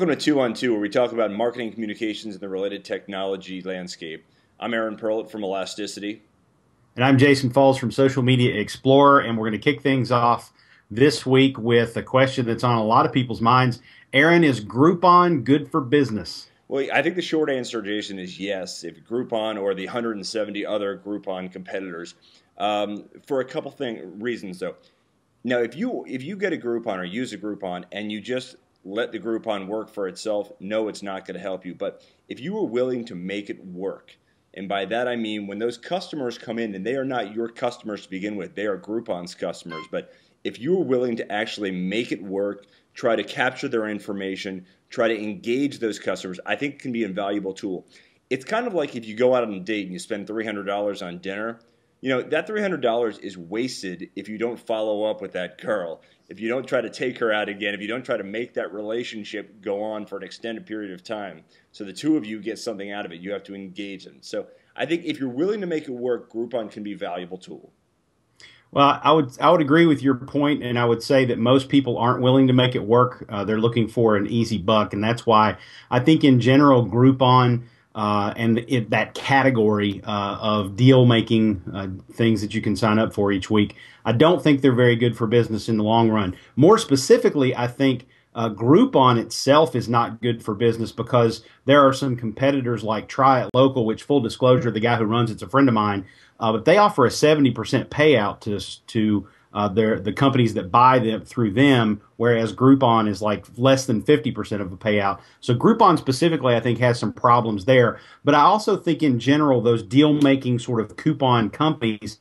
Welcome to 2 on 2, where we talk about marketing communications and the related technology landscape. I'm Aaron Perlett from Elasticity. And I'm Jason Falls from Social Media Explorer, and we're going to kick things off this week with a question that's on a lot of people's minds. Aaron, is Groupon good for business? Well, I think the short answer, Jason, is yes. If Groupon or the 170 other Groupon competitors, for a couple reasons though. Now, if you get a Groupon or use a Groupon and you just let the Groupon work for itself, no, it's not going to help you. But if you are willing to make it work, and by that I mean when those customers come in, and they are not your customers to begin with, they are Groupon's customers. But if you are willing to actually make it work, try to capture their information, try to engage those customers, I think it can be an invaluable tool. It's kind of like if you go out on a date and you spend $300 on dinner. You know, that $300 is wasted if you don't follow up with that girl, if you don't try to take her out again, if you don't try to make that relationship go on for an extended period of time. So the two of you get something out of it. You have to engage them. So I think if you're willing to make it work, Groupon can be a valuable tool. Well, I would agree with your point, and I would say that most people aren't willing to make it work. They're looking for an easy buck, and that's why I think in general Groupon that category of deal making things that you can sign up for each week, I don't think they're very good for business in the long run. More specifically, I think Groupon itself is not good for business because there are some competitors like Try It Local, which, full disclosure, the guy who runs it's a friend of mine, but they offer a 70% payout to the companies that buy them through them, whereas Groupon is like less than 50% of a payout. So Groupon specifically, I think, has some problems there. But I also think in general, those deal-making sort of coupon companies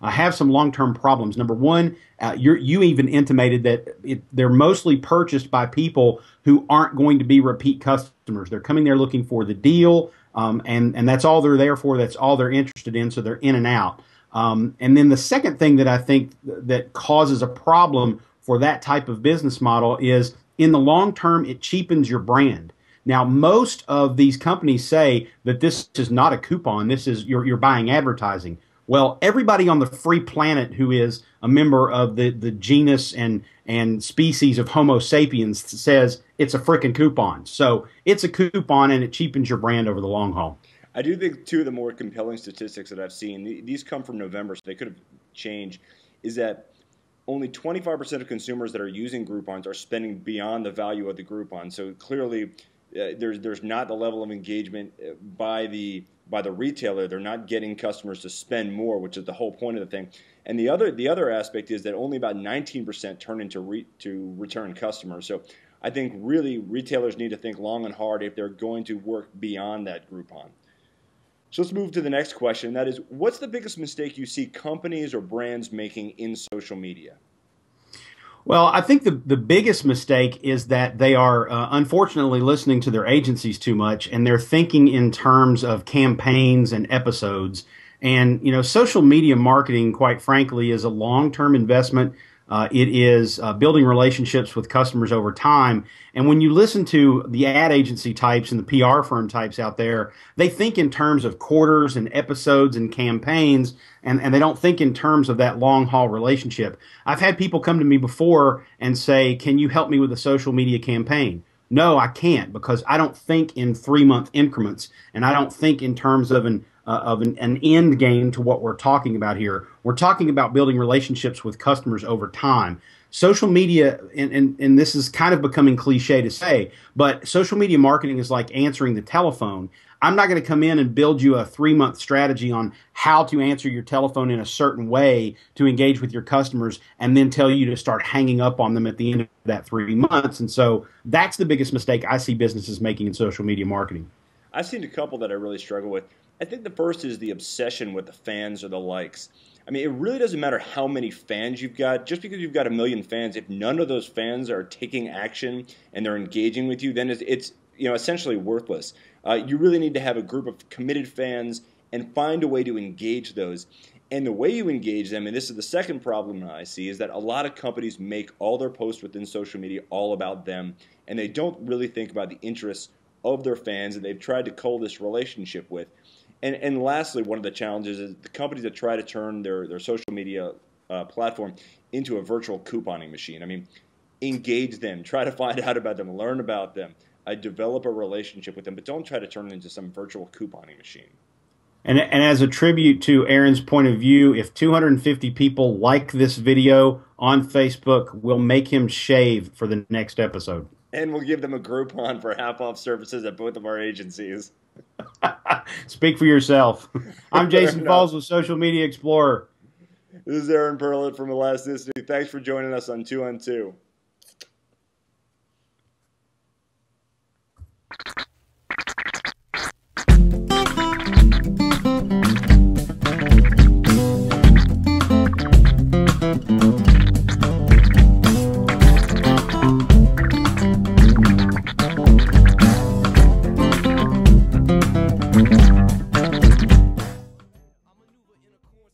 have some long-term problems. Number one, you even intimated that they're mostly purchased by people who aren't going to be repeat customers. They're coming there looking for the deal, and that's all they're there for. That's all they're interested in, so they're in and out. And then the second thing that I think that causes a problem for that type of business model is in the long term, it cheapens your brand. Now, most of these companies say that this is not a coupon. This is you're buying advertising. Well, everybody on the free planet who is a member of the genus and species of Homo sapiens says it's a frickin' coupon. So it's a coupon, and it cheapens your brand over the long haul. I do think two of the more compelling statistics that I've seen, these come from November, so they could have changed, is that only 25% of consumers that are using Groupons are spending beyond the value of the Groupon. So clearly, there's not the level of engagement by the retailer. They're not getting customers to spend more, which is the whole point of the thing. And the other aspect is that only about 19% turn into return customers. So I think really retailers need to think long and hard if they're going to work beyond that Groupon. So let's move to the next question. That is, what's the biggest mistake you see companies or brands making in social media? Well, I think the biggest mistake is that they are unfortunately listening to their agencies too much, and they're thinking in terms of campaigns and episodes. And, you know, social media marketing, quite frankly, is a long-term investment. It is building relationships with customers over time. And when you listen to the ad agency types and the PR firm types out there, they think in terms of quarters and episodes and campaigns, and they don't think in terms of that long haul relationship. I've had people come to me before and say, can you help me with a social media campaign? No, I can't, because I don't think in 3-month increments, and I don't think in terms of an end game to what we're talking about here. We're talking about building relationships with customers over time. Social media, and this is kind of becoming cliche to say, but social media marketing is like answering the telephone. I'm not going to come in and build you a 3-month strategy on how to answer your telephone in a certain way to engage with your customers and then tell you to start hanging up on them at the end of that 3 months. And so that's the biggest mistake I see businesses making in social media marketing. I've seen a couple that I really struggle with. I think the first is the obsession with the fans or the likes. I mean, it really doesn't matter how many fans you've got. Just because you've got 1 million fans, if none of those fans are taking action and they're engaging with you, then it's essentially worthless. You really need to have a group of committed fans and find a way to engage those. And the way you engage them, and this is the second problem that I see, is that a lot of companies make all their posts within social media all about them, and they don't really think about the interests of their fans that they've tried to cull this relationship with. And lastly, one of the challenges is the companies that try to turn their social media platform into a virtual couponing machine. I mean, engage them, try to find out about them, learn about them. develop a relationship with them, but don't try to turn it into some virtual couponing machine. And as a tribute to Aaron's point of view, if 250 people like this video on Facebook, we'll make him shave for the next episode. And we'll give them a Groupon for half-off services at both of our agencies. Speak for yourself. I'm Jason Falls with Social Media Explorer. This is Aaron Perlett from Elasticity. Thanks for joining us on 2 on 2.